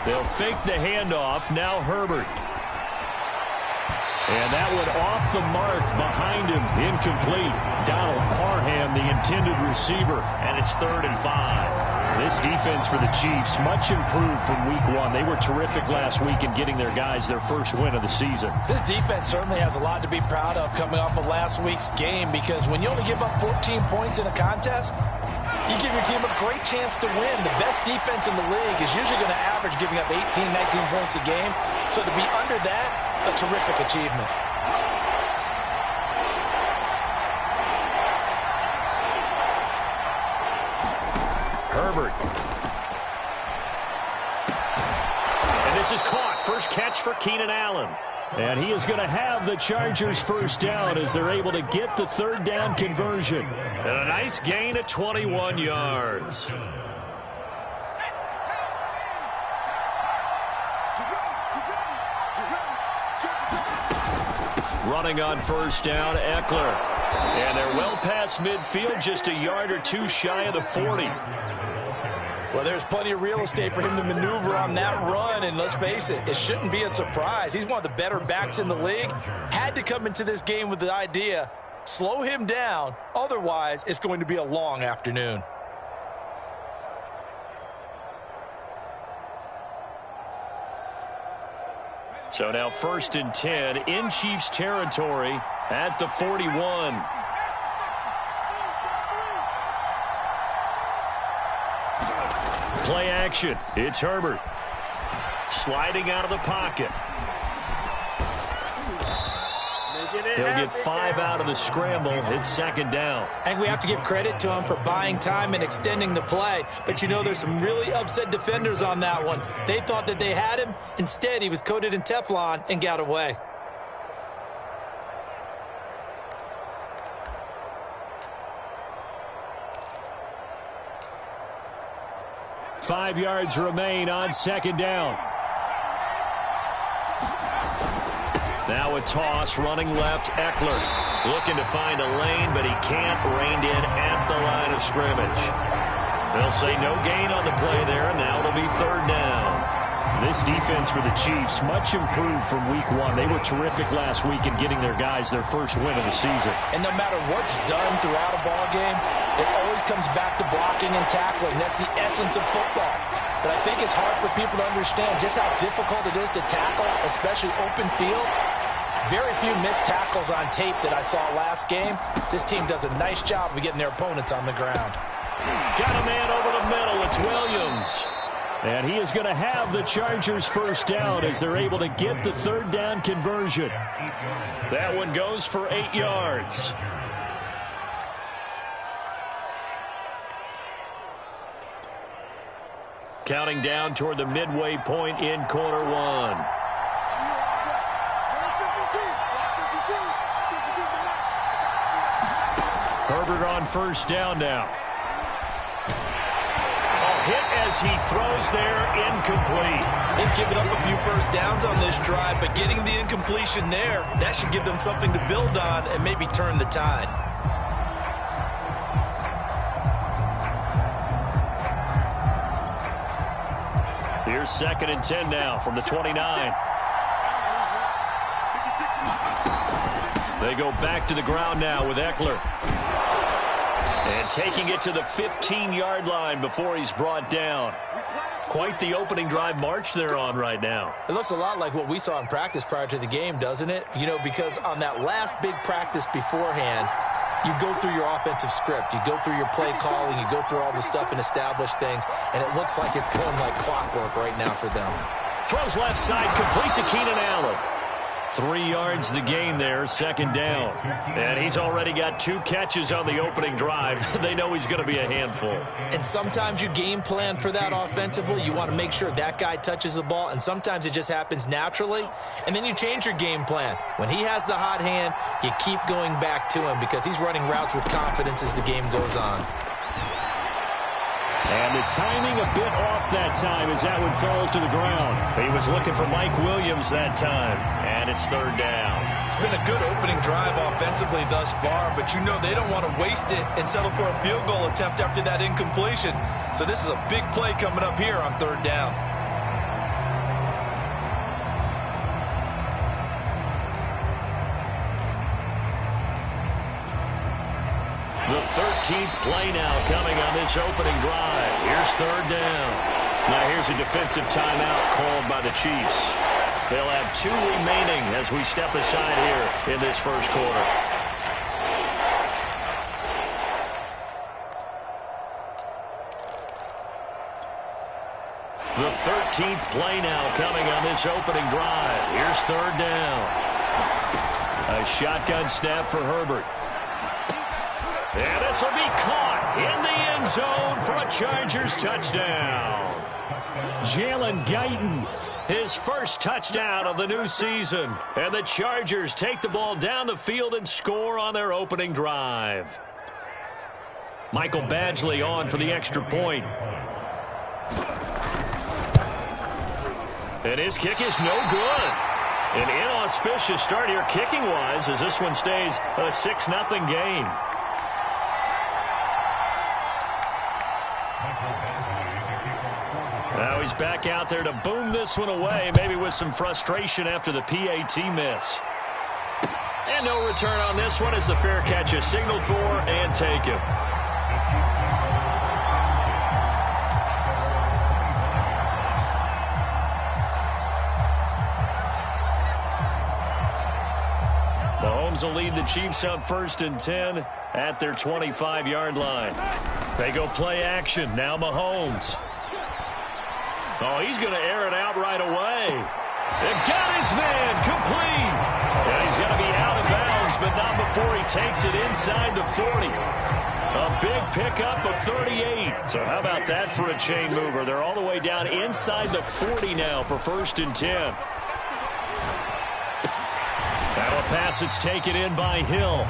They'll fake the handoff. Now Herbert. And that one off the mark behind him. Incomplete. Donald Parham, the intended receiver. And it's 3rd and 5. This defense for the Chiefs, much improved from week 1. They were terrific last week in getting their guys their first win of the season. This defense certainly has a lot to be proud of coming off of last week's game, because when you only give up 14 points in a contest, you give your team a great chance to win. The best defense in the league is usually going to average giving up 18, 19 points a game. So to be under that, a terrific achievement. Herbert. And this is caught. First catch for Keenan Allen. And he is going to have the Chargers first down as they're able to get the 3rd down conversion. And a nice gain of 21 yards. Running on first down, Eckler. And they're well past midfield, just a yard or two shy of the 40. Well, there's plenty of real estate for him to maneuver on that run, and let's face it, it shouldn't be a surprise. He's one of the better backs in the league. Had to come into this game with the idea, slow him down, otherwise it's going to be a long afternoon. So now 1st and 10 in Chiefs territory at the 41. Play action. It's Herbert. Sliding out of the pocket. He'll get 5 out of the scramble. It's 2nd down. And we have to give credit to him for buying time and extending the play. But, you know, there's some really upset defenders on that one. They thought that they had him. Instead, he was coated in Teflon and got away. Five yards remain on 2nd down. Now a toss, running left, Eckler. Looking to find a lane, but he can't. Reined in at the line of scrimmage. They'll say no gain on the play there, and now it'll be 3rd down. This defense for the Chiefs, much improved from week 1. They were terrific last week in getting their guys their first win of the season. And no matter what's done throughout a ball game, it always comes back to blocking and tackling. That's the essence of football. But I think it's hard for people to understand just how difficult it is to tackle, especially open field. Very few missed tackles on tape that I saw last game. This team does a nice job of getting their opponents on the ground. Got a man over the middle. It's Williams. And he is going to have the Chargers first down as they're able to get the 3rd down conversion. That one goes for 8 yards. Counting down toward the midway point in quarter 1. Herbert on first down now. Hit as he throws there, incomplete. They've given up a few first downs on this drive, but getting the incompletion there, that should give them something to build on and maybe turn the tide. Here's 2nd and 10 now from the 29. They go back to the ground now with Eckler. And taking it to the 15-yard line before he's brought down. Quite the opening drive march they're on right now. It looks a lot like what we saw in practice prior to the game, doesn't it? You know, because on that last big practice beforehand, you go through your offensive script. You go through your play calling. You go through all the stuff and establish things. And it looks like it's going like clockwork right now for them. Throws left side, complete to Keenan Allen. 3 yards the gain there, 2nd down. And he's already got 2 catches on the opening drive. They know he's going to be a handful. And sometimes you game plan for that offensively. You want to make sure that guy touches the ball, and sometimes it just happens naturally. And then you change your game plan. When he has the hot hand, you keep going back to him because he's running routes with confidence as the game goes on. And the timing a bit off that time as that one falls to the ground. He was looking for Mike Williams that time, and it's 3rd down. It's been a good opening drive offensively thus far, but you know they don't want to waste it and settle for a field goal attempt after that incompletion. So this is a big play coming up here on 3rd down. The 13th play now coming on this opening drive. Here's third down. Now here's a defensive timeout called by the Chiefs. They'll have 2 remaining as we step aside here in this first quarter. The 13th play now coming on this opening drive. Here's third down. A shotgun snap for Herbert. And this will be caught in the end zone for a Chargers touchdown. Jalen Guyton, his first touchdown of the new season. And the Chargers take the ball down the field and score on their opening drive. Michael Badgley on for the extra point. And his kick is no good. An inauspicious start here kicking-wise as this one stays a 6-0 game. Now he's back out there to boom this one away, maybe with some frustration after the PAT miss. And no return on this one as the fair catch is signaled for and taken. Mahomes will lead the Chiefs on 1st and 10 at their 25-yard line. They go play action. Now Mahomes. Oh, he's going to air it out right away. They got his man complete. And he's going to be out of bounds, but not before he takes it inside the 40. A big pickup of 38. So how about that for a chain mover? They're all the way down inside the 40 now for 1st and 10. Now a pass that's taken in by Hill.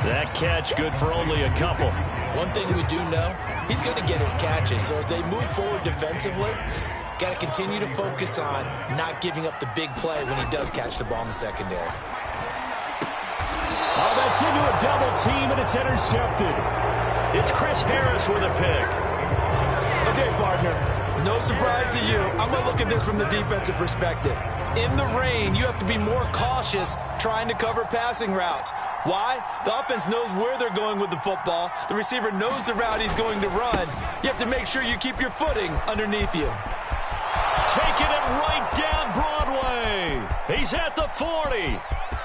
That catch good for only a couple. One thing we do know, he's going to get his catches. So as they move forward defensively, got to continue to focus on not giving up the big play when he does catch the ball in the secondary. Oh, that's into a double team, and it's intercepted. It's Chris Harris with a pick. Okay, partner, no surprise to you. I'm going to look at this from the defensive perspective. In the rain, you have to be more cautious trying to cover passing routes. Why? The offense knows where they're going with the football. The receiver knows the route he's going to run. You have to make sure you keep your footing underneath you. Taking it right down Broadway. He's at the 40,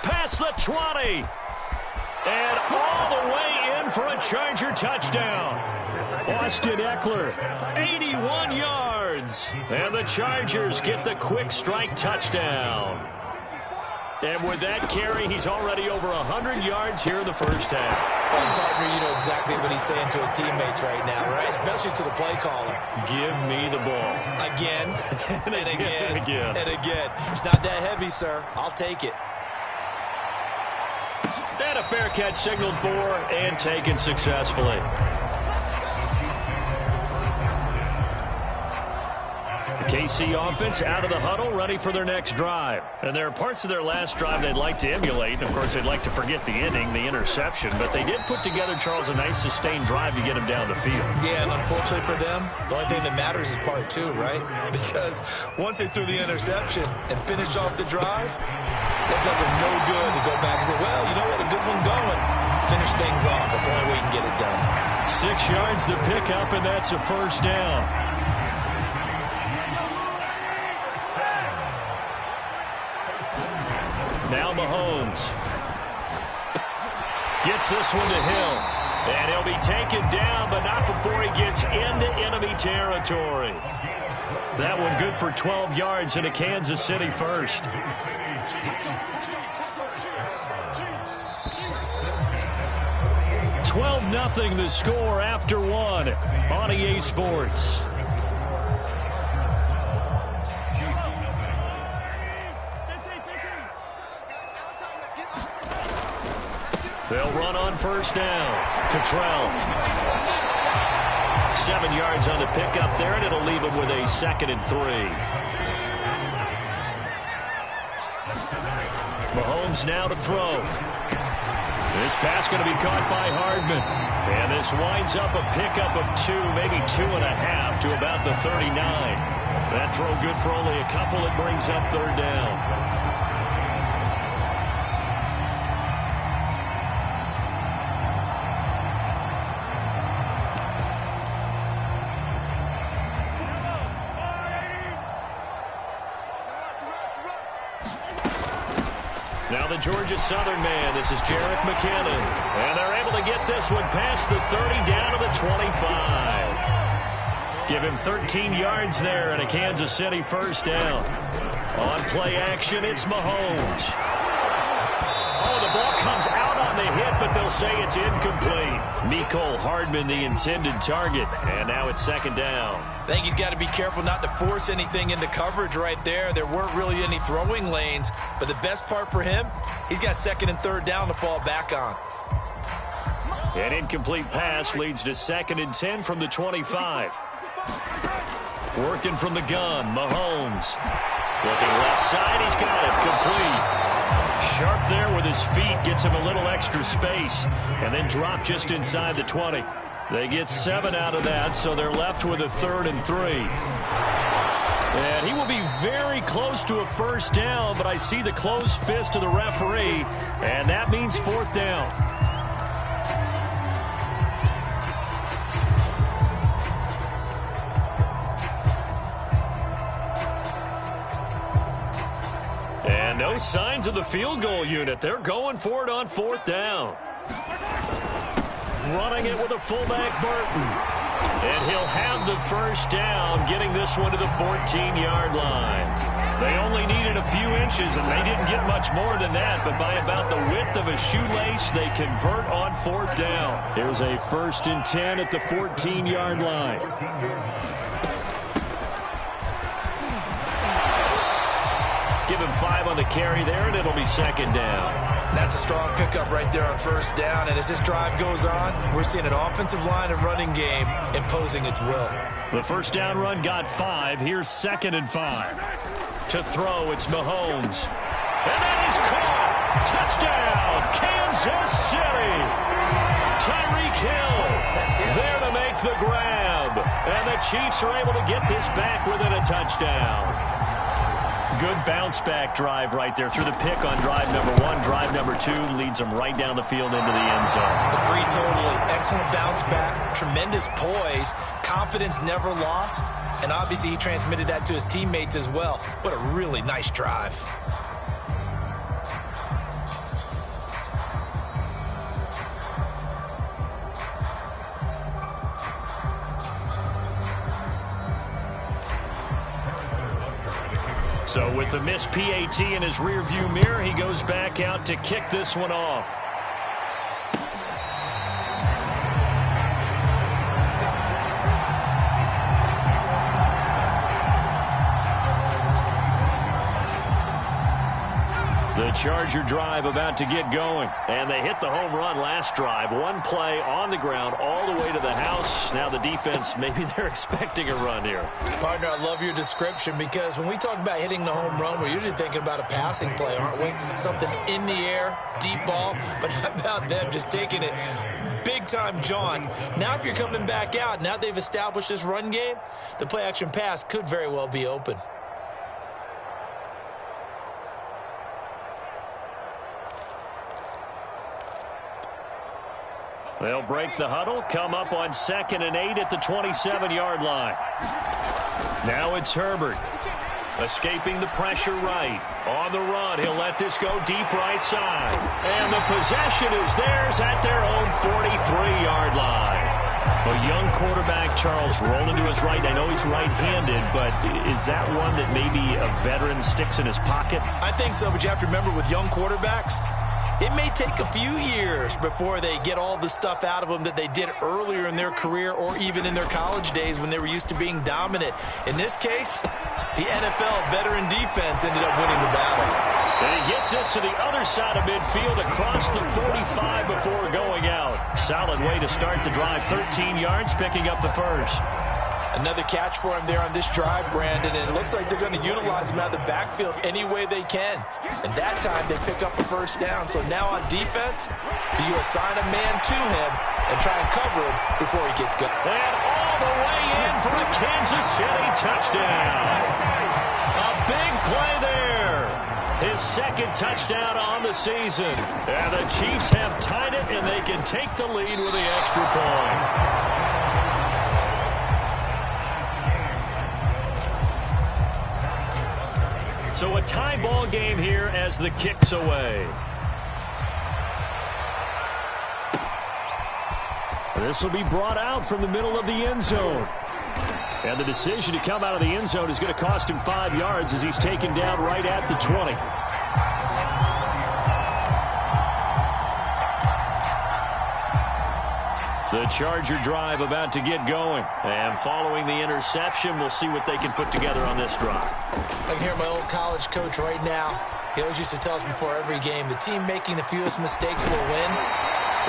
past the 20, and all the way in for a Charger touchdown. Austin Eckler, 81 yards. And the Chargers get the quick strike touchdown. And with that carry, he's already over 100 yards here in the first half. Well, partner, you know exactly what he's saying to his teammates right now, right? Especially to the play caller. Give me the ball. Again, and again, and again. and again. It's not that heavy, sir. I'll take it. And a fair catch signaled for and taken successfully. KC offense out of the huddle, ready for their next drive. And there are parts of their last drive they'd like to emulate. Of course, they'd like to forget the ending, the interception. But they did put together, Charles, a nice sustained drive to get him down the field. Yeah, and unfortunately for them, the only thing that matters is part 2, right? Because once they threw the interception and finished off the drive, that does them no good to go back and say, well, you know what, a good one going. Finish things off. That's the only way you can get it done. 6 yards the pickup, and that's a first down. Now Mahomes gets this one to Hill. And he'll be taken down, but not before he gets into enemy territory. That one good for 12 yards in a Kansas City first. 12-0 the score after one on EA Sports. They'll run on first down. Cottrell. 7 yards on the pickup there, and it'll leave him with a 2nd and 3. Mahomes now to throw. This pass going to be caught by Hardman. And this winds up a pickup of 2, maybe 2.5 to about the 39. That throw good for only a couple. It brings up third down. Now the Georgia Southern man. This is Jerick McKinnon. And they're able to get this one past the 30 down to the 25. Give him 13 yards there and a Kansas City first down. On play action, it's Mahomes. Oh, the ball comes out on the hit, but they'll say it's incomplete. Mecole Hardman, the intended target. And now it's second down. I think he's got to be careful not to force anything into coverage right there. There weren't really any throwing lanes. But the best part for him, he's got second and third down to fall back on. An incomplete pass leads to second and 10 from the 25. Working from the gun, Mahomes. Looking left side, he's got it, complete. Sharp there with his feet, gets him a little extra space, and then drop just inside the 20. They get 7 out of that, so they're left with a 3rd and 3. And he will be very close to a first down, but I see the closed fist of the referee, and that means 4th down. And no signs of the field goal unit. They're going for it on 4th down. Running it with a fullback, Burton. And he'll have the first down, getting this one to the 14-yard line. They only needed a few inches, and they didn't get much more than that. But by about the width of a shoelace, they convert on 4th down. Here's a 1st and 10 at the 14-yard line. Give him 5 on the carry there, and it'll be second down. That's a strong pickup right there on first down. And as this drive goes on, we're seeing an offensive line and running game imposing its will. The first down run got 5. Here's 2nd and 5. To throw, it's Mahomes. And that is caught. Touchdown, Kansas City. Tyreek Hill there to make the grab. And the Chiefs are able to get this back within a touchdown. Good bounce-back drive right there through the pick on drive number 1. Drive number 2 leads them right down the field into the end zone. Agree totally. Excellent bounce-back, tremendous poise, confidence never lost, and obviously he transmitted that to his teammates as well. What a really nice drive. So with the missed PAT in his rearview mirror, he goes back out to kick this one off. The Charger drive about to get going. And they hit the home run last drive. One play on the ground all the way to the house. Now the defense, maybe they're expecting a run here. Partner, I love your description because when we talk about hitting the home run, we're usually thinking about a passing play, aren't we? Something in the air, deep ball. But how about them just taking it big-time jaunt? Now if you're coming back out, now they've established this run game, the play-action pass could very well be open. They'll break the huddle, come up on 2nd and 8 at the 27-yard line. Now it's Herbert. Escaping the pressure right. On the run, he'll let this go deep right side. And the possession is theirs at their own 43-yard line. A young quarterback, Charles, rolling to his right. I know he's right-handed, but is that one that maybe a veteran sticks in his pocket? I think so, but you have to remember with young quarterbacks, it may take a few years before they get all the stuff out of them that they did earlier in their career or even in their college days when they were used to being dominant. In this case, the NFL veteran defense ended up winning the battle. And he gets us to the other side of midfield across the 45 before going out. Solid way to start the drive. 13 yards, picking up the first. Another catch for him there on this drive, Brandon, and it looks like they're going to utilize him out of the backfield any way they can. And that time they pick up a first down. So now on defense, do you assign a man to him and try and cover him before he gets going? And all the way in for a Kansas City touchdown. A big play there. His 2nd touchdown on the season. And the Chiefs have tied it, and they can take the lead with the extra point. So a tie ball game here as the kick's away. This will be brought out from the middle of the end zone. And the decision to come out of the end zone is going to cost him 5 yards as he's taken down right at the 20. The Charger drive about to get going. And following the interception, we'll see what they can put together on this drive. I can hear my old college coach right now. He always used to tell us before every game, the team making the fewest mistakes will win.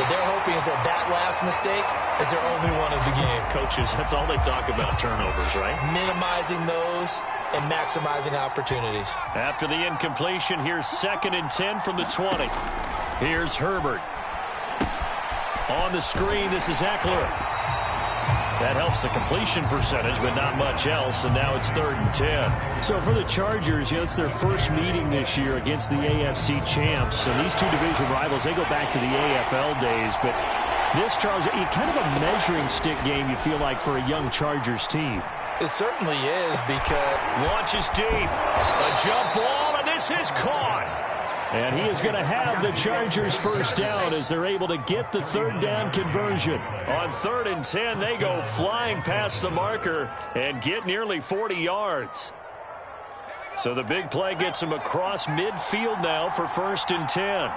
What they're hoping is that last mistake is their only one of the game. Coaches, that's all they talk about, turnovers, right? Minimizing those and maximizing opportunities. After the incompletion, here's 2nd and 10 from the 20. Here's Herbert. On the screen, this is Eckler. That helps the completion percentage, but not much else, and now it's 3rd and 10. So for the Chargers, it's their first meeting this year against the AFC champs. And these two division rivals, they go back to the AFL days. But this, Charles, kind of a measuring stick game, you feel like, for a young Chargers team. It certainly is because... Launches deep. A jump ball, and this is caught. And he is going to have the Chargers first down as they're able to get the 3rd down conversion. On 3rd and 10, they go flying past the marker and get nearly 40 yards. So the big play gets them across midfield now for 1st and 10.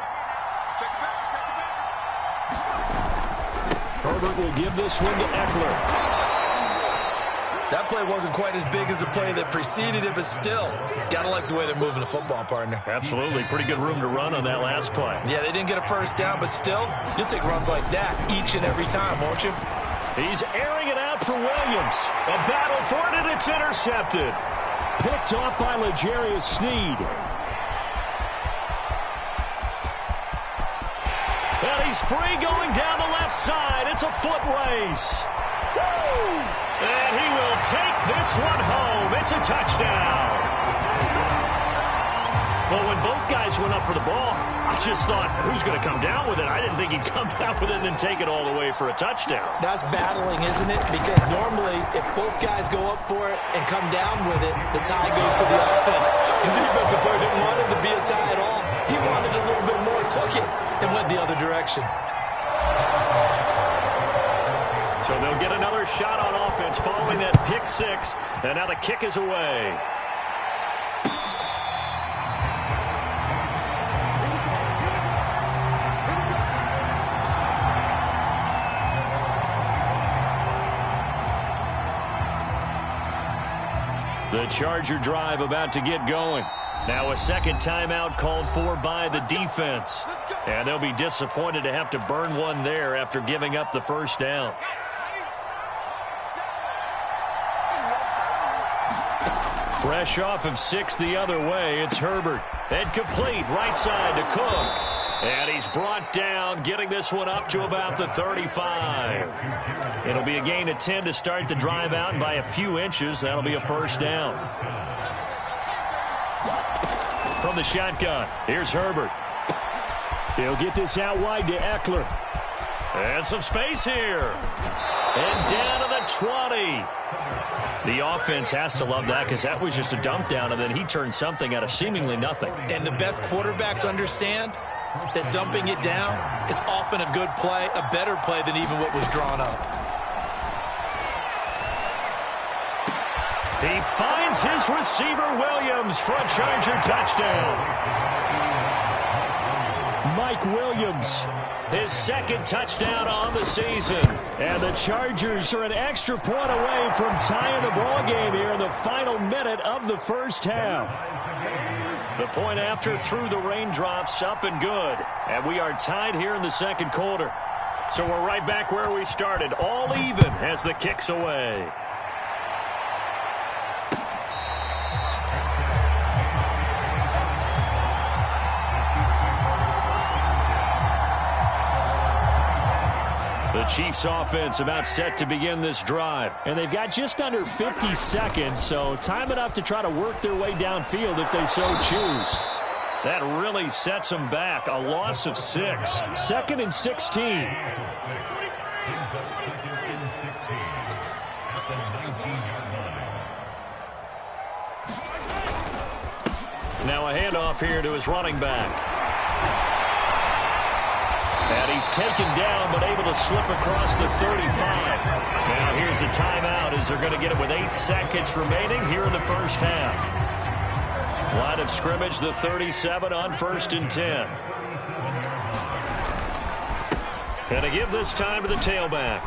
Herbert will give this one to Eckler. That play wasn't quite as big as the play that preceded it, but still, gotta like the way they're moving the football, partner. Absolutely. Pretty good room to run on that last play. Yeah, they didn't get a first down, but still, you'll take runs like that each and every time, won't you? He's airing it out for Williams. A battle for it, and it's intercepted. Picked off by L'Jarius Sneed. And he's free going down the left side. It's a foot race. Woo! And he will take this one home. It's a touchdown. Well, when both guys went up for the ball, I just thought, who's going to come down with it? I didn't think he'd come down with it and then take it all the way for a touchdown. That's battling, isn't it? Because normally, if both guys go up for it and come down with it, the tie goes to the offense. The defensive player didn't want it to be a tie at all. He wanted a little bit more, took it, and went the other direction. So they'll get another shot on offense following that pick six. And now the kick is away. The Charger drive about to get going. Now a second timeout called for by the defense. And they'll be disappointed to have to burn one there after giving up the first down. Fresh off of 6 the other way, it's Herbert. And complete right side to Cook. And he's brought down, getting this one up to about the 35. It'll be a gain of 10 to start the drive out, and by a few inches, that'll be a first down. From the shotgun, here's Herbert. He'll get this out wide to Eckler. And some space here. And down to the 20. The offense has to love that because that was just a dump down, and then he turned something out of seemingly nothing. And the best quarterbacks understand that dumping it down is often a good play, a better play than even what was drawn up. He finds his receiver, Williams, for a Charger touchdown. Mike Williams, his second touchdown on the season. And the Chargers are an extra point away from tying the ball game here in the final minute of the first half. The point after through the raindrops, up and good. And we are tied here in the second quarter. So we're right back where we started, all even as the kick's away. The Chiefs offense about set to begin this drive. And they've got just under 50 seconds, so time enough to try to work their way downfield if they so choose. That really sets them back. A loss of 6. 2nd and 16. Now a handoff here to his running back. And he's taken down but able to slip across the 35. Now here's a timeout as they're going to get it with 8 seconds remaining here in the first half. Line of scrimmage, the 37 on 1st and 10. And to give this time to the tailback.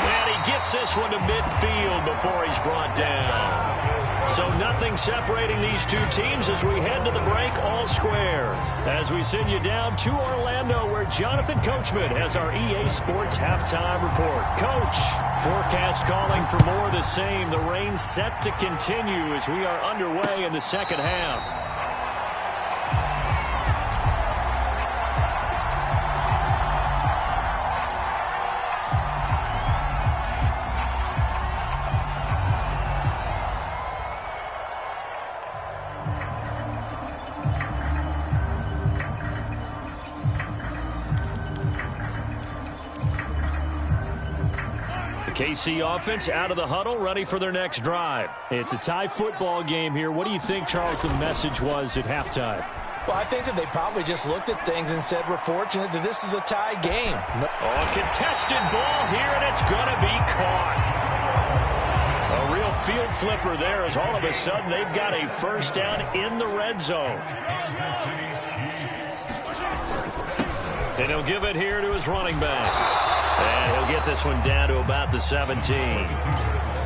And he gets this one to midfield before he's brought down. So nothing separating these two teams as we head to the break, all square. As we send you down to Orlando, where Jonathan Coachman has our EA Sports halftime report. Coach, forecast calling for more of the same. The rain set to continue as we are underway in the second half. KC offense out of the huddle, ready for their next drive. It's a tie football game here. What do you think, Charles, the message was at halftime? Well, I think that they probably just looked at things and said, we're fortunate that this is a tie game. Oh, a contested ball here, and it's going to be caught. A real field flipper there as all of a sudden they've got a first down in the red zone. And he'll give it here to his running back. And he'll get this one down to about the 17.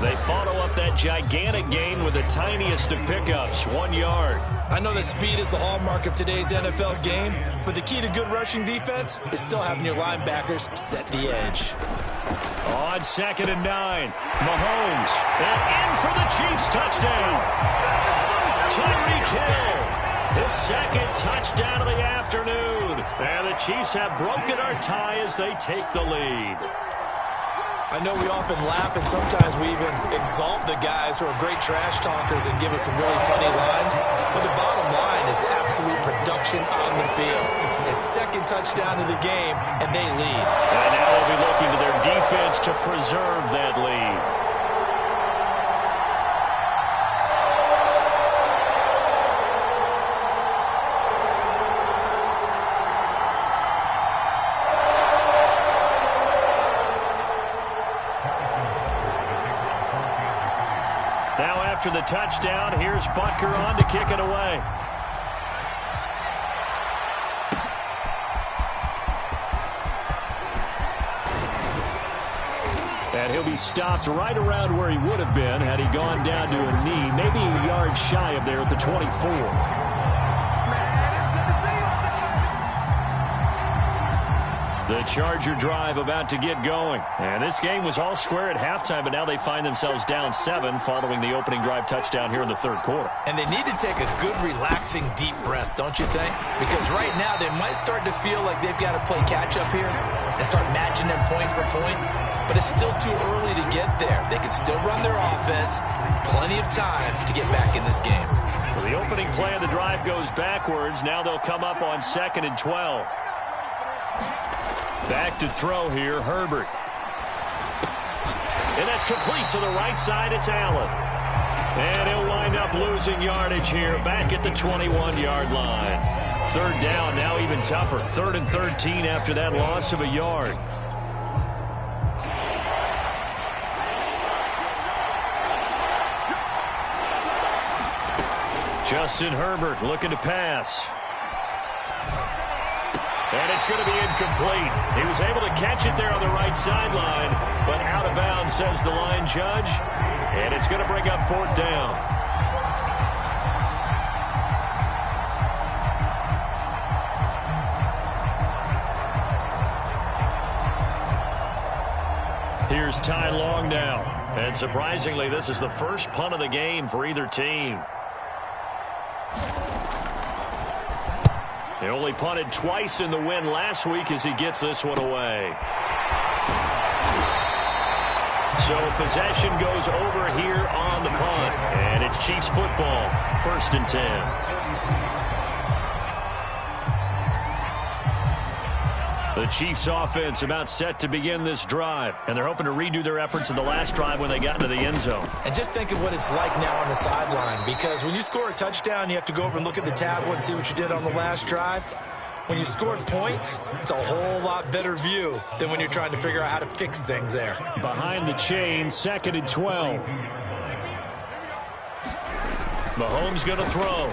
They follow up that gigantic gain with the tiniest of pickups, 1 yard. I know that speed is the hallmark of today's NFL game, but the key to good rushing defense is still having your linebackers set the edge. On 2nd and 9, Mahomes, and in for the Chiefs touchdown. Tyreek Hill, his second touchdown of the afternoon. And the Chiefs have broken our tie as they take the lead. I know we often laugh and sometimes we even exalt the guys who are great trash talkers and give us some really funny lines. But the bottom line is absolute production on the field. His second touchdown of the game, and they lead. And now they'll be looking to their defense to preserve that lead. After the touchdown, here's Butker on to kick it away. And he'll be stopped right around where he would have been had he gone down to a knee, maybe a yard shy of there at the 24. The Charger drive about to get going. And this game was all square at halftime, but now they find themselves down 7 following the opening drive touchdown here in the third quarter. And they need to take a good, relaxing, deep breath, don't you think? Because right now they might start to feel like they've got to play catch-up here and start matching them point for point. But it's still too early to get there. They can still run their offense. Plenty of time to get back in this game. So the opening play of the drive goes backwards. Now they'll come up on 2nd and 12. Back to throw here, Herbert. And that's complete to the right side. It's Allen. And he'll wind up losing yardage here back at the 21-yard line. Third down, now even tougher. 3rd and 13 after that loss of a yard. Justin Herbert looking to pass. And it's going to be incomplete. He was able to catch it there on the right sideline, but out of bounds, says the line judge. And it's going to bring up 4th down. Here's Ty Long now. And surprisingly, this is the first punt of the game for either team. He only punted twice in the win last week as he gets this one away. So possession goes over here on the punt. And it's Chiefs football, 1st and 10. The Chiefs offense about set to begin this drive, and they're hoping to redo their efforts in the last drive when they got into the end zone. And just think of what it's like now on the sideline, because when you score a touchdown, you have to go over and look at the tablet and see what you did on the last drive. When you scored points, it's a whole lot better view than when you're trying to figure out how to fix things there. Behind the chain, 2nd and 12. Mahomes going to throw.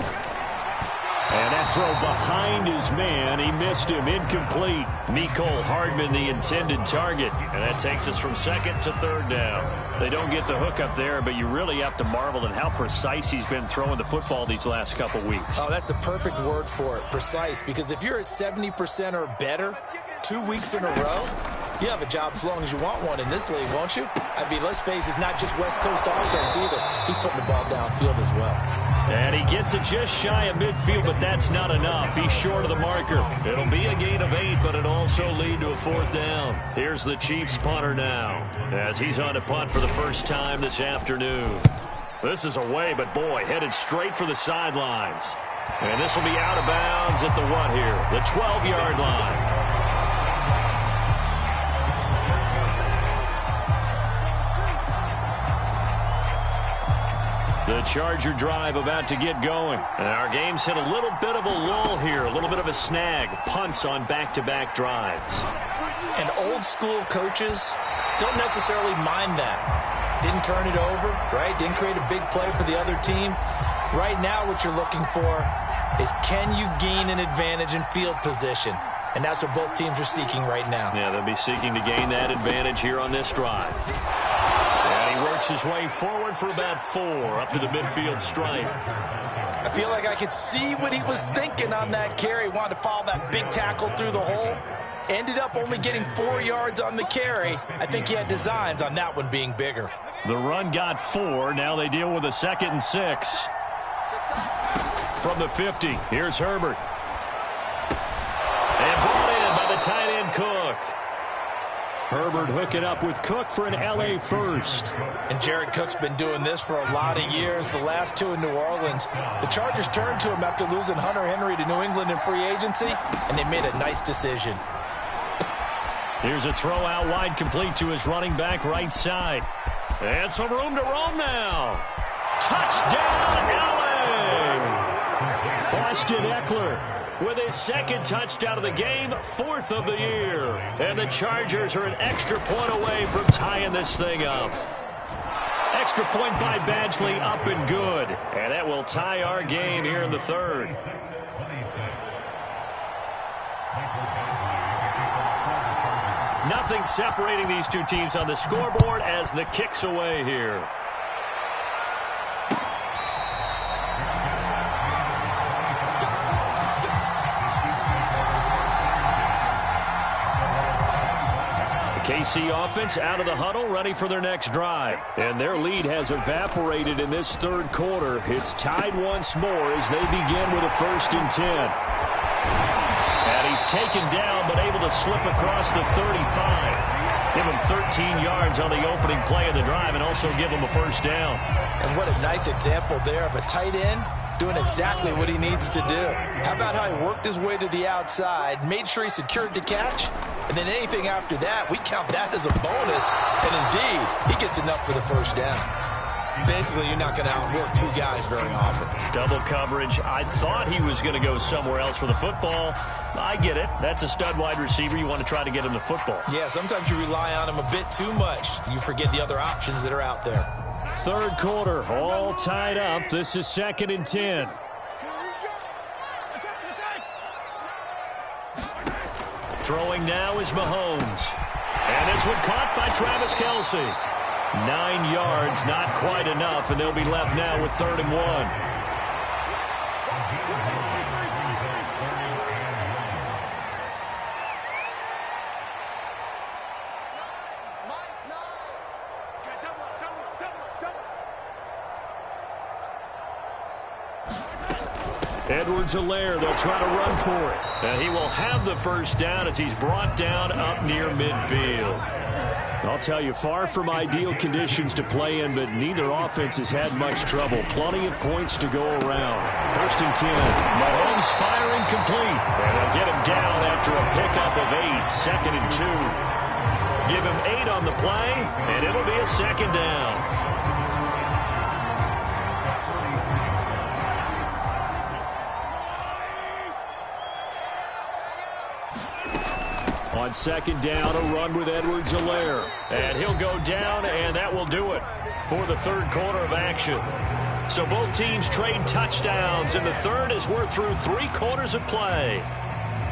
And that throw behind his man. He missed him. Incomplete. Mecole Hardman, the intended target. And that takes us from 2nd to 3rd down. They don't get the hook up there, but you really have to marvel at how precise he's been throwing the football these last couple weeks. Oh, that's the perfect word for it, precise. Because if you're at 70% or better 2 weeks in a row, you have a job as long as you want one in this league, won't you? I mean, let's face it, it's not just West Coast offense either. He's putting the ball downfield as well. And he gets it just shy of midfield, but that's not enough. He's short of the marker. It'll be a gain of 8, but it'll also lead to a 4th down. Here's the Chiefs punter now, as he's on to punt for the first time this afternoon. This is away, but boy, headed straight for the sidelines. And this will be out of bounds at the what here? The 12-yard line. The Charger drive about to get going. And our game's hit a little bit of a lull here, a little bit of a snag. Punts on back-to-back drives. And old-school coaches don't necessarily mind that. Didn't turn it over, right? Didn't create a big play for the other team. Right now what you're looking for is, can you gain an advantage in field position? And that's what both teams are seeking right now. Yeah, they'll be seeking to gain that advantage here on this drive. And he works his way forward for about 4 up to the midfield stripe. I feel like I could see what he was thinking on that carry. Wanted to follow that big tackle through the hole. Ended up only getting 4 yards on the carry. I think he had designs on that one being bigger. The run got 4. Now they deal with a 2nd and 6. From the 50, here's Herbert. And brought in by the tight end Cook. Herbert hooking up with Cook for an LA first. And Jared Cook's been doing this for a lot of years, the last 2 in New Orleans. The Chargers turned to him after losing Hunter Henry to New England in free agency, and they made a nice decision. Here's a throw out wide, complete to his running back right side. And some room to roam now. Touchdown, LA! Austin Eckler with his 2nd touchdown of the game, 4th of the year. And the Chargers are an extra point away from tying this thing up. Extra point by Badgley, up and good. And that will tie our game here in the 3rd. Nothing separating these two teams on the scoreboard as the kick's away here. KC offense out of the huddle, ready for their next drive. And their lead has evaporated in this 3rd quarter. It's tied once more as they begin with a 1st and 10. And he's taken down, but able to slip across the 35. Give him 13 yards on the opening play of the drive and also give him a 1st down. And what a nice example there of a tight end doing exactly what he needs to do. How about how he worked his way to the outside, made sure he secured the catch, and then anything after that, we count that as a bonus. And indeed, he gets enough for the 1st down. Basically, you're not going to outwork 2 guys very often. Double coverage. I thought he was going to go somewhere else for the football. I get it. That's a stud wide receiver. You want to try to get him the football. Yeah, sometimes you rely on him a bit too much. You forget the other options that are out there. 3rd quarter, all tied up. This is 2nd and 10. Throwing now is Mahomes. And this one caught by Travis Kelce. 9 yards, not quite enough, and they'll be left now with 3rd and 1. Edwards-Helaire, they'll try to run for it. And he will have the 1st down as he's brought down up near midfield. I'll tell you, far from ideal conditions to play in, but neither offense has had much trouble. Plenty of points to go around. 1st and 10. Mahomes firing complete. And they'll get him down after a pickup of 8. 2nd and 2. Give him 8 on the play, and it'll be a 2nd down. On 2nd down, a run with Edwards-Helaire. And he'll go down, and that will do it for the 3rd quarter of action. So both teams trade touchdowns in the 3rd as we're through 3 quarters of play.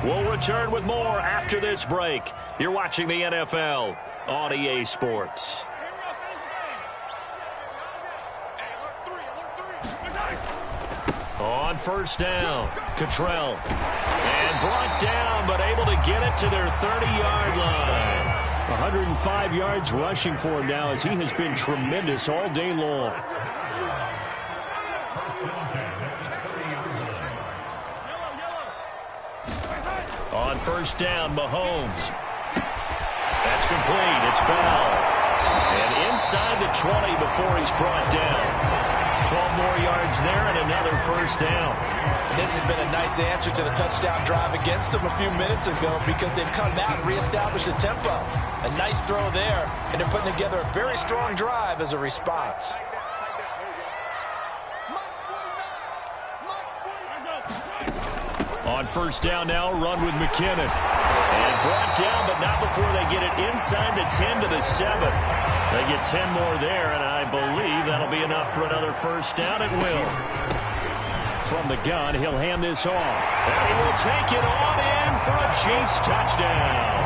We'll return with more after this break. You're watching the NFL on EA Sports. On 1st down, Cottrell. And brought down, but able to get it to their 30-yard line. 105 yards rushing for him now as he has been tremendous all day long. On 1st down, Mahomes. That's complete. It's Bell. And inside the 20 before he's brought down. 12 more yards there and another 1st down. And this has been a nice answer to the touchdown drive against them a few minutes ago because they've come out and reestablished the tempo. A nice throw there, and they're putting together a very strong drive as a response. On 1st down now, run with McKinnon. And brought down, but not before they get it inside the 10 to the 7. They get 10 more there, and I believe that'll be enough for another 1st down. It will. From the gun, he'll hand this off. And he will take it on in for a Chiefs touchdown.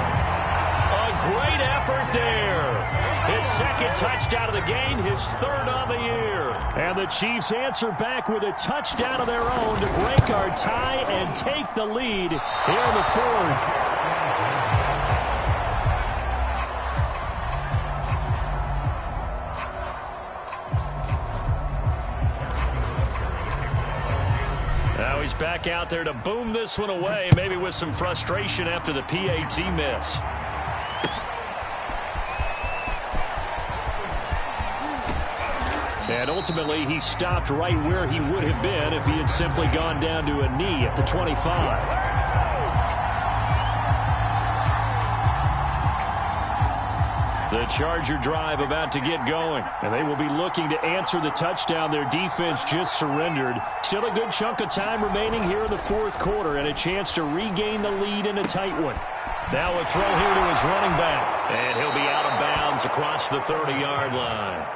A great effort there. His 2nd touchdown of the game, his 3rd on the year. And the Chiefs answer back with a touchdown of their own to break our tie and take the lead here in the 4th. Now he's back out there to boom this one away, maybe with some frustration after the PAT miss. And ultimately, he stopped right where he would have been if he had simply gone down to a knee at the 25. The Charger drive about to get going. And they will be looking to answer the touchdown their defense just surrendered. Still a good chunk of time remaining here in the 4th quarter and a chance to regain the lead in a tight one. Now a throw here to his running back. And he'll be out of bounds across the 30-yard line.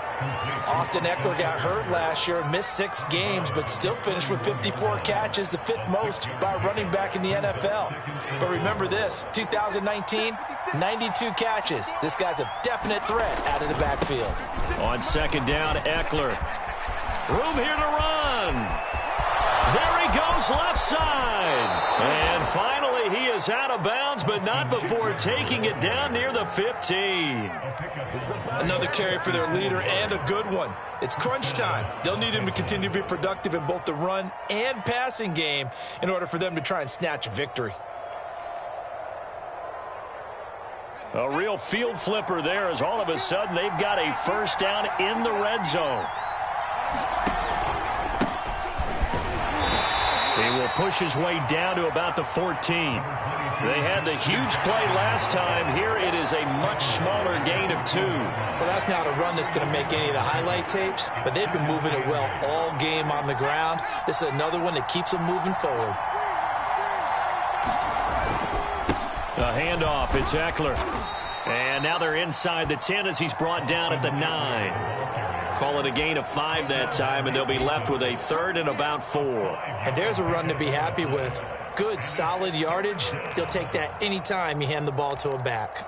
Austin Eckler got hurt last year, missed 6 games, but still finished with 54 catches, the 5th most by a running back in the NFL. But remember this, 2019, 92 catches. This guy's a definite threat out of the backfield. On 2nd down, Eckler. Room here to run. There he goes left side. And finally, he is out of bounds, but not before taking it down near the 15. Another carry for their leader and a good one. It's crunch time. They'll need him to continue to be productive in both the run and passing game in order for them to try and snatch a victory. A real field flipper there as all of a sudden they've got a 1st down in the red zone. He will push his way down to about the 14. They had the huge play last time. Here it is a much smaller gain of 2. Well, that's not a run that's going to make any of the highlight tapes, but they've been moving it well all game on the ground. This is another one that keeps them moving forward. A handoff. It's Eckler. And now they're inside the 10 as he's brought down at the 9. Call it a gain of 5 that time, and they'll be left with a 3rd and about 4. And there's a run to be happy with. Good, solid yardage. They'll take that anytime you hand the ball to a back.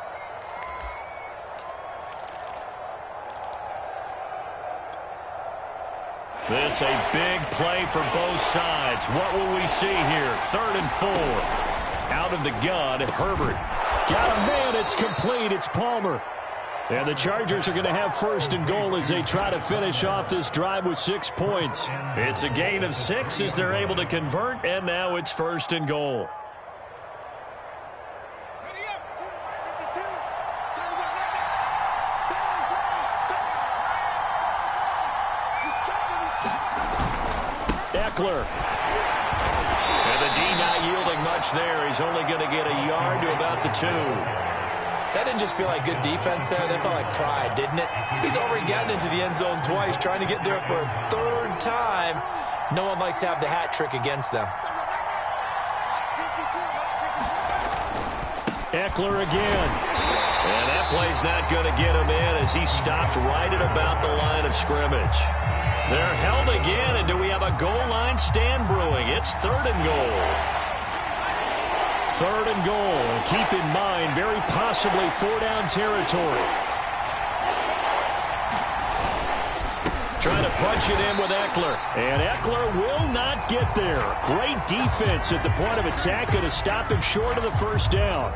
This a big play for both sides. What will we see here? 3rd and 4. Out of the gun, Herbert. Got a man. It's complete. It's Palmer. And the Chargers are going to have 1st and goal as they try to finish off this drive with 6 points. It's a gain of 6 as they're able to convert, and now it's 1st and goal. Eckler. And the D not yielding much there. He's only going to get a yard to about the 2. That didn't just feel like good defense there. That felt like pride, didn't it? He's already gotten into the end zone twice, trying to get there for a 3rd time. No one likes to have the hat trick against them. Eckler again. And that play's not going to get him in as he stopped right at about the line of scrimmage. They're held again, and do we have a goal line stand brewing? It's 3rd and goal. 3rd and goal. And keep in mind, very possibly 4-down territory. Trying to punch it in with Eckler. And Eckler will not get there. Great defense at the point of attack. Going to stop him short of the 1st down.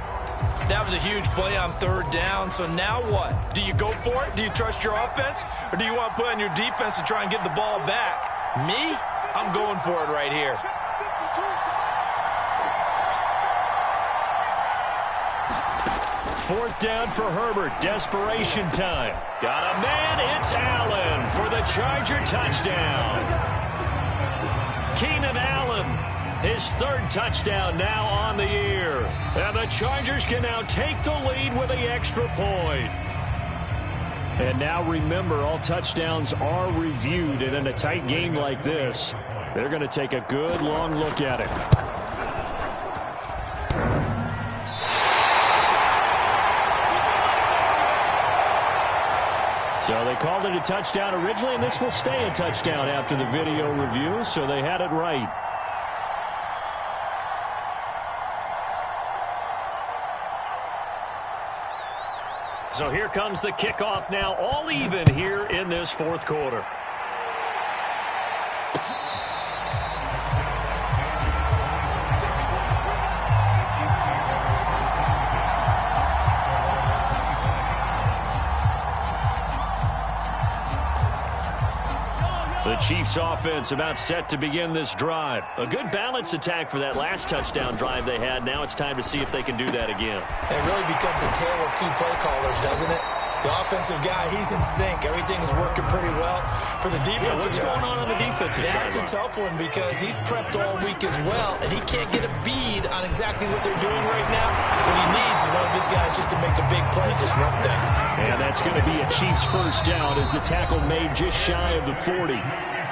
That was a huge play on 3rd down, so now what? Do you go for it? Do you trust your offense? Or do you want to put on your defense to try and get the ball back? Me? I'm going for it right here. 4th down for Herbert. Desperation time. Got a man. It's Allen for the Charger touchdown. Keenan Allen, his 3rd touchdown now on the year. And the Chargers can now take the lead with the extra point. And now remember, all touchdowns are reviewed. And in a tight game like this, they're going to take a good long look at it. So they called it a touchdown originally, and this will stay a touchdown after the video review, so they had it right. So here comes the kickoff now, all even here in this 4th quarter. The Chiefs offense about set to begin this drive. A good balance attack for that last touchdown drive they had. Now it's time to see if they can do that again. It really becomes a tale of 2 play callers, doesn't it? The offensive guy, he's in sync. Everything's working pretty well. For the defensive what's going on the defensive side? That's a tough one because he's prepped all week as well, and he can't get a bead on exactly what they're doing right now. What he needs is one of his guys just to make a big play and disrupt things. And that's going to be a Chiefs 1st down as the tackle made just shy of the 40.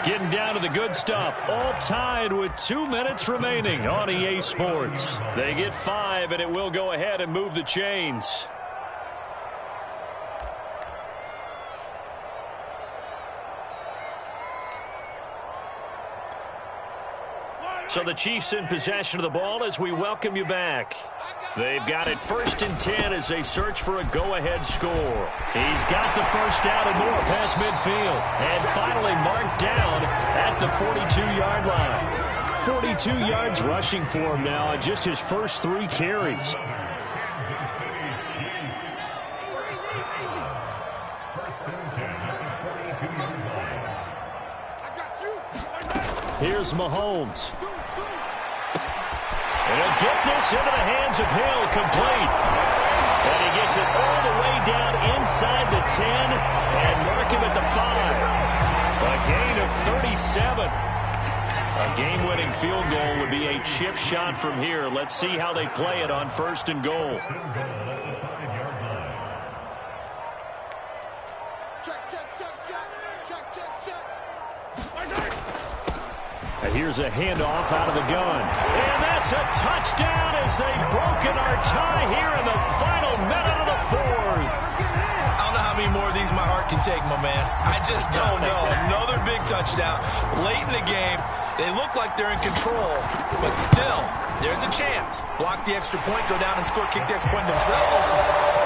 Getting down to the good stuff. All tied with 2 minutes remaining on EA Sports. They get 5, and it will go ahead and move the chains. So the Chiefs in possession of the ball as we welcome you back. They've got it 1st and 10 as they search for a go-ahead score. He's got the 1st down and more past midfield. And finally marked down at the 42-yard line. 42 yards rushing for him now on just his first 3 carries. Here's Mahomes. And he'll get this into the hands of Hill, complete. And he gets it all the way down inside the 10 and mark him at the 5. A gain of 37. A game-winning field goal would be a chip shot from here. Let's see how they play it on 1st and goal. And here's a handoff out of the gun. And that's a touchdown as they've broken our tie here in the final minute of the 4th. I don't know how many more of these my heart can take, my man. I just don't know. Another big touchdown late in the game. They look like they're in control, but still, there's a chance. Block the extra point, go down and score, kick the extra point themselves.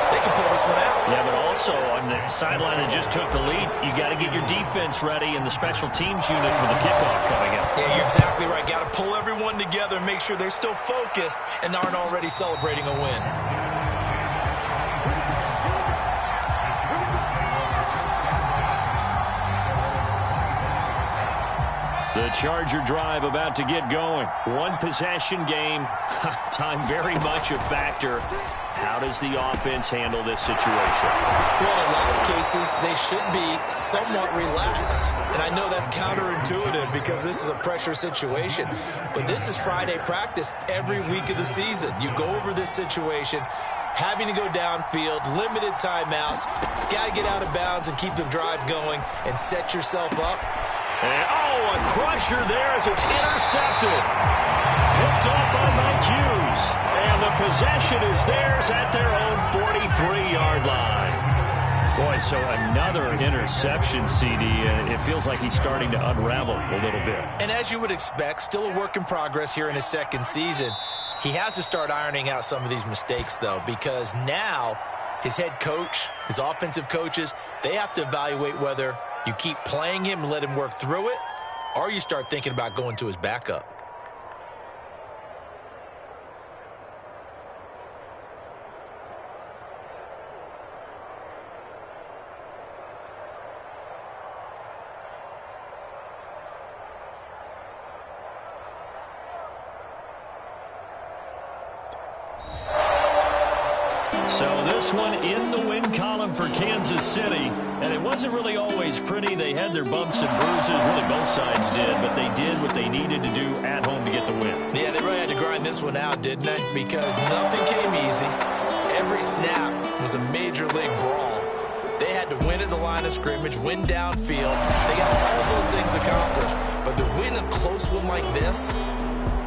They can pull this one out. Yeah, but also on the sideline that just took the lead, you got to get your defense ready and the special teams unit for the kickoff coming up. Yeah, you're exactly right. Got to pull everyone together and make sure they're still focused and aren't already celebrating a win. The Charger drive about to get going. One possession game. Time very much a factor. How does the offense handle this situation? Well, in a lot of cases, they should be somewhat relaxed. And I know that's counterintuitive because this is a pressure situation. But this is Friday practice every week of the season. You go over this situation, having to go downfield, limited timeouts, got to get out of bounds and keep the drive going and set yourself up. And, a crusher there as it's intercepted. Picked up by Mike Hughes. And the possession is theirs at their own 43-yard line. Boy, so another interception, CD, and it feels like he's starting to unravel a little bit. And as you would expect, still a work in progress here in his second season. He has to start ironing out some of these mistakes, though, because now his head coach, his offensive coaches, they have to evaluate whether you keep playing him and let him work through it, or you start thinking about going to his backup. So this one in the win column for Kansas City, and it wasn't really always pretty. They had their bumps and bruises, really both sides did, but they did what they needed to do at home to get the win. Yeah, they really had to grind this one out, didn't they? Because nothing came easy. Every snap was a major league brawl. They had to win at the line of scrimmage, win downfield. They got all of those things accomplished, but to win a close one like this,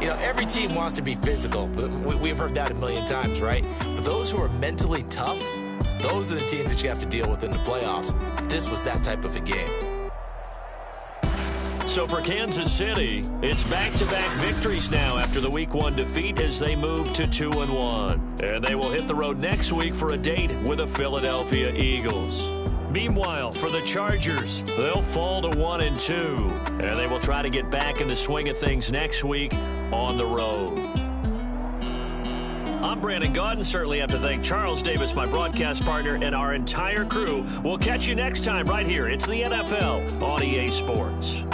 you know, every team wants to be physical. We've heard that a million times, right? But those who are mentally tough, those are the teams that you have to deal with in the playoffs. This was that type of a game. So for Kansas City, it's back-to-back victories now after the Week 1 defeat as they move to 2-1. And they will hit the road next week for a date with the Philadelphia Eagles. Meanwhile, for the Chargers, they'll fall to 1-2, and they will try to get back in the swing of things next week on the road. I'm Brandon Gaudin. Certainly have to thank Charles Davis, my broadcast partner, and our entire crew. We'll catch you next time right here. It's the NFL on EA Sports.